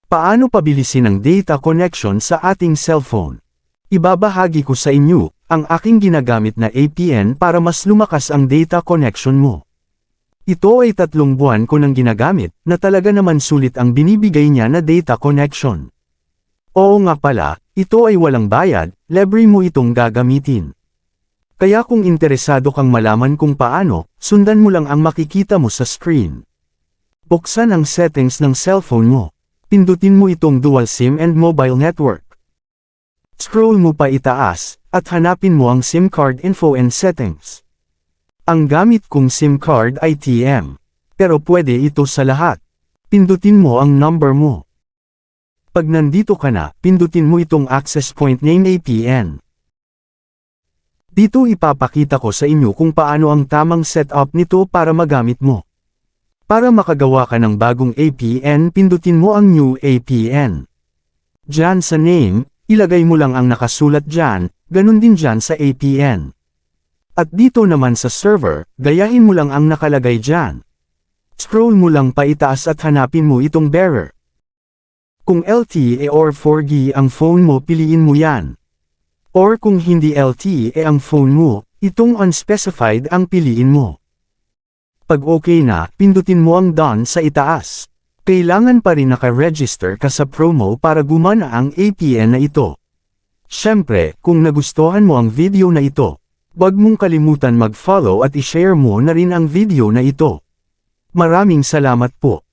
Paano pabilisin ang data connection sa ating cellphone? Ibabahagi ko sa inyo ang aking ginagamit na APN para mas lumakas ang data connection mo. Ito ay 3 buwan ko nang ginagamit na talaga naman sulit ang binibigay niya na data connection. Oo nga pala, ito ay walang bayad, libre mo itong gagamitin. Kaya kung interesado kang malaman kung paano, sundan mo lang ang makikita mo sa screen. Buksan ang settings ng cellphone mo. Pindutin mo itong Dual SIM and Mobile Network. Scroll mo pa itaas, at hanapin mo ang SIM card info and settings. Ang gamit kong SIM card ay TM. Pero pwede ito sa lahat. Pindutin mo ang number mo. Pag nandito ka na, pindutin mo itong Access Point Name APN. Dito ipapakita ko sa inyo kung paano ang tamang setup nito para magamit mo. Para makagawa ka ng bagong APN, pindutin mo ang New APN. Diyan sa name, ilagay mo lang ang nakasulat dyan, ganun din dyan sa APN. At dito naman sa server, gayahin mo lang ang nakalagay dyan. Scroll mo lang pa itaas at hanapin mo itong bearer. Kung LTE or 4G ang phone mo, piliin mo yan. Or kung hindi LTE ang phone mo, itong unspecified ang piliin mo. Pag okay na, pindutin mo ang done sa itaas. Kailangan pa rin naka-register ka sa promo para gumana ang APN na ito. Siyempre, kung nagustuhan mo ang video na ito, huwag mong kalimutan mag-follow at i-share mo na rin ang video na ito. Maraming salamat po.